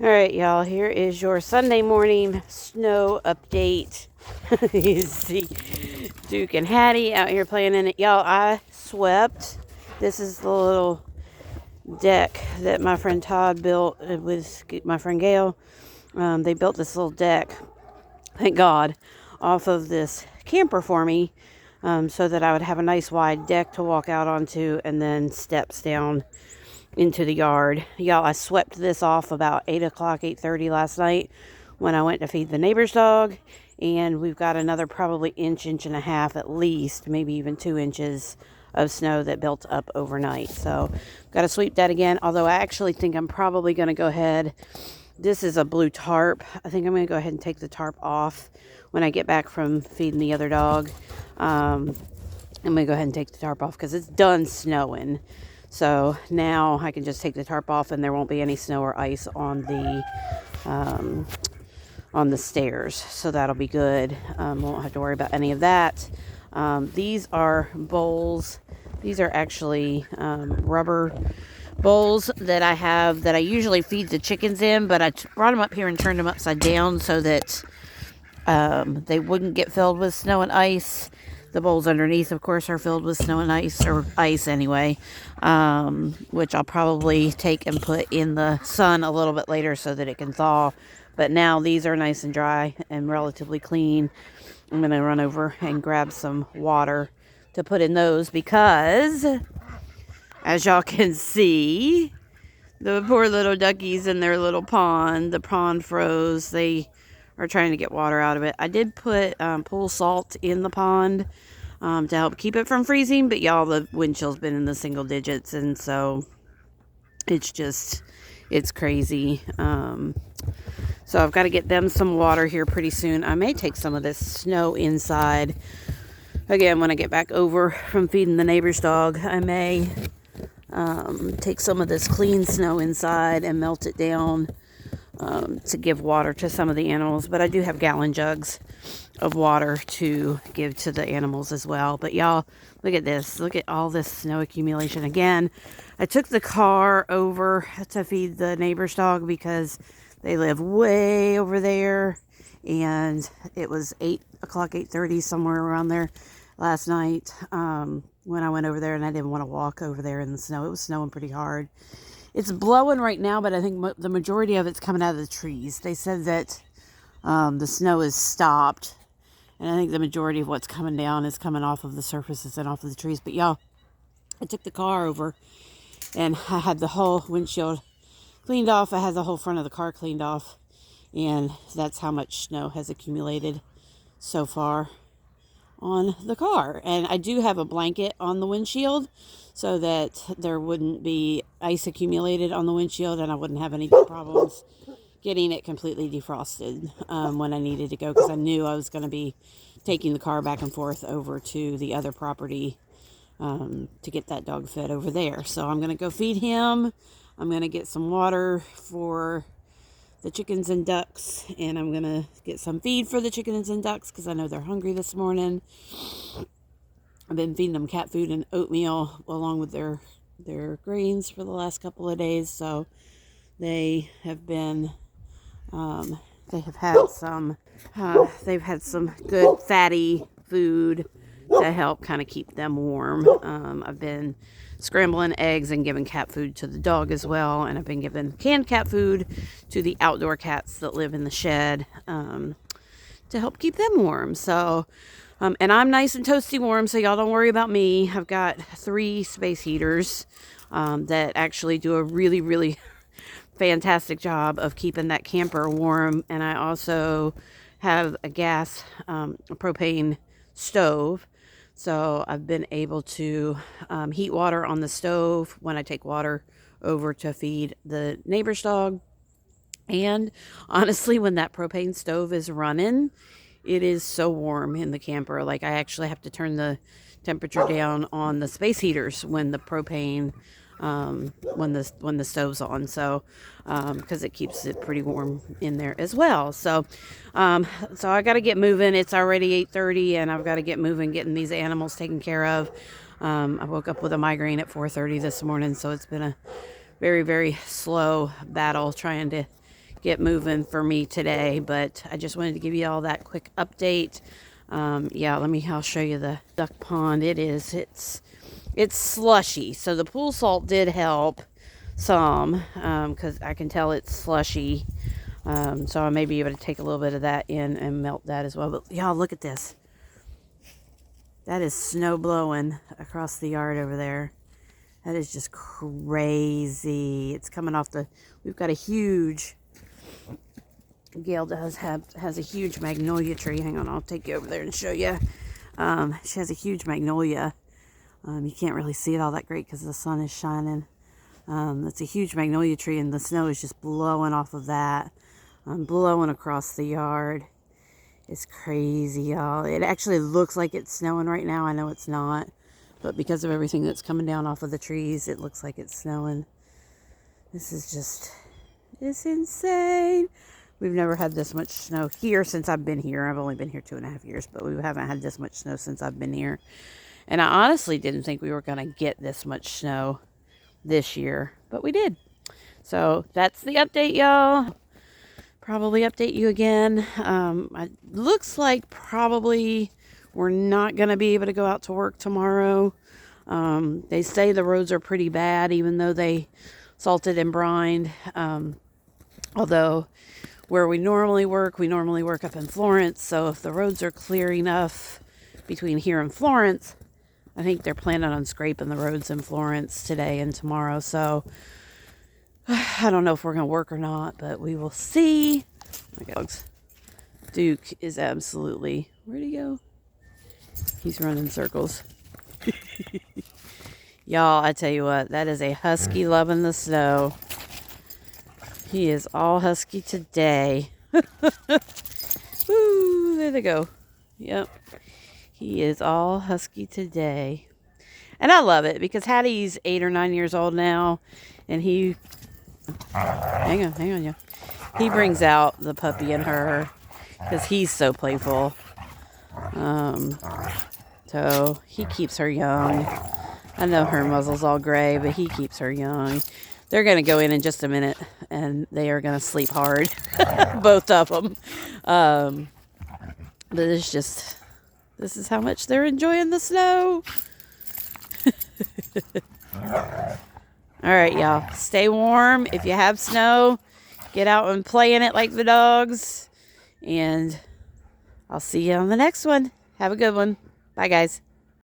All right, y'all, here is your Sunday morning snow update. You see Duke and Hattie out here playing in it. Y'all, I swept. This is the little deck that my friend Todd built with my friend Gail. They built this little deck, thank God, off of this camper for me, so that I would have a nice wide deck to walk out onto and then steps down into the yard. Y'all, I swept this off about 8 o'clock, 8:30 last night when I went to feed the neighbor's dog. And we've got another probably inch and a half at least, maybe even 2 inches of snow that built up overnight. So got to sweep that again. Although I actually think I'm probably going to go ahead. This is a blue tarp. I think I'm going to go ahead and take the tarp off when I get back from feeding the other dog. I'm going to go ahead and take the tarp off because it's done snowing. So now I can just take the tarp off and there won't be any snow or ice on the stairs. So that'll be good. Won't have to worry about any of that. These are bowls. These are actually rubber bowls that I have that I usually feed the chickens in, but I brought them up here and turned them upside down so that they wouldn't get filled with snow and ice. The bowls underneath, of course, are filled with snow and ice, or ice anyway, which I'll probably take and put in the sun a little bit later so that it can thaw. But now these are nice and dry and relatively clean. I'm going to run over and grab some water to put in those because, as y'all can see, the poor little duckies in their little pond, the pond froze. They are trying to get water out of it. I did put pool salt in the pond to help keep it from freezing, but y'all, the wind chill's been in the single digits, and so it's crazy. So I've got to get them some water here pretty soon. I may take some of this snow inside. Again, when I get back over from feeding the neighbor's dog, I may take some of this clean snow inside and melt it down to give water to some of the animals. But I do have gallon jugs of water to give to the animals as well. But y'all, look at this. Look at all this snow accumulation. Again, I took the car over to feed the neighbor's dog because they live way over there. And it was 8 o'clock, 8:30, somewhere around there last night when I went over there, and I didn't want to walk over there in the snow. It was snowing pretty hard. It's blowing right now, but I think the majority of it's coming out of the trees. They said that the snow is stopped, and I think the majority of what's coming down is coming off of the surfaces and off of the trees. But y'all, I took the car over, and I had the whole windshield cleaned off. I had the whole front of the car cleaned off, and that's how much snow has accumulated so far on the car. And I do have a blanket on the windshield so that there wouldn't be ice accumulated on the windshield and I wouldn't have any problems getting it completely defrosted when I needed to go, because I knew I was going to be taking the car back and forth over to the other property to get that dog fed over there. So I'm going to go feed him. I'm going to get some water for the chickens and ducks, and I'm going to get some feed for the chickens and ducks because I know they're hungry this morning. I've been feeding them cat food and oatmeal along with their grains for the last couple of days, so they have been they've had some good fatty food to help kind of keep them warm. I've been scrambling eggs and giving cat food to the dog as well, and I've been giving canned cat food to the outdoor cats that live in the shed to help keep them warm. So and I'm nice and toasty warm, so y'all don't worry about me. I've got 3 space heaters that actually do a really, really fantastic job of keeping that camper warm, and I also have a gas propane stove. So I've been able to heat water on the stove when I take water over to feed the neighbor's dog. And honestly, when that propane stove is running, it is so warm in the camper. Like, I actually have to turn the temperature down on the space heaters when the propane when the stove's on, so because it keeps it pretty warm in there as well. So I got to get moving. It's already 8:30 and I've got to get moving, getting these animals taken care of. I woke up with a migraine at 4:30 this morning, so it's been a very, very slow battle trying to get moving for me today, but I just wanted to give you all that quick update. Yeah, I'll show you the duck pond. It's slushy, so the pool salt did help some, because I can tell it's slushy. So I may be able to take a little bit of that in and melt that as well. But y'all, look at this. That is snow blowing across the yard over there. That is just crazy. It's coming off we've got a huge, Gail has a huge magnolia tree. Hang on, I'll take you over there and show you. She has a huge magnolia. You can't really see it all that great because the sun is shining. It's a huge magnolia tree, and the snow is just blowing off of that. Blowing across the yard. It's crazy, y'all. It actually looks like it's snowing right now. I know it's not. But because of everything that's coming down off of the trees, it looks like it's snowing. It's insane. We've never had this much snow here since I've been here. I've only been here 2.5 years, but we haven't had this much snow since I've been here. And I honestly didn't think we were going to get this much snow this year, but we did. So that's the update, y'all. Probably update you again. It looks like probably we're not going to be able to go out to work tomorrow. They say the roads are pretty bad, even though they salted and brined. Although where we normally work up in Florence. So if the roads are clear enough between here and Florence, I think they're planning on scraping the roads in Florence today and tomorrow. So I don't know if we're going to work or not, but we will see. My dogs. Duke is absolutely... Where'd he go? He's running circles. Y'all, I tell you what, that is a husky loving the snow. He is all husky today. Woo, there they go. Yep. He is all husky today. And I love it because Hattie's 8 or 9 years old now. And he... Hang on, yeah. He brings out the puppy in her because he's so playful. So he keeps her young. I know her muzzle's all gray, but he keeps her young. They're going to go in just a minute, and they are going to sleep hard. Both of them. But it's just, this is how much they're enjoying the snow. All right, y'all. Stay warm. If you have snow, get out and play in it like the dogs. And I'll see you on the next one. Have a good one. Bye, guys.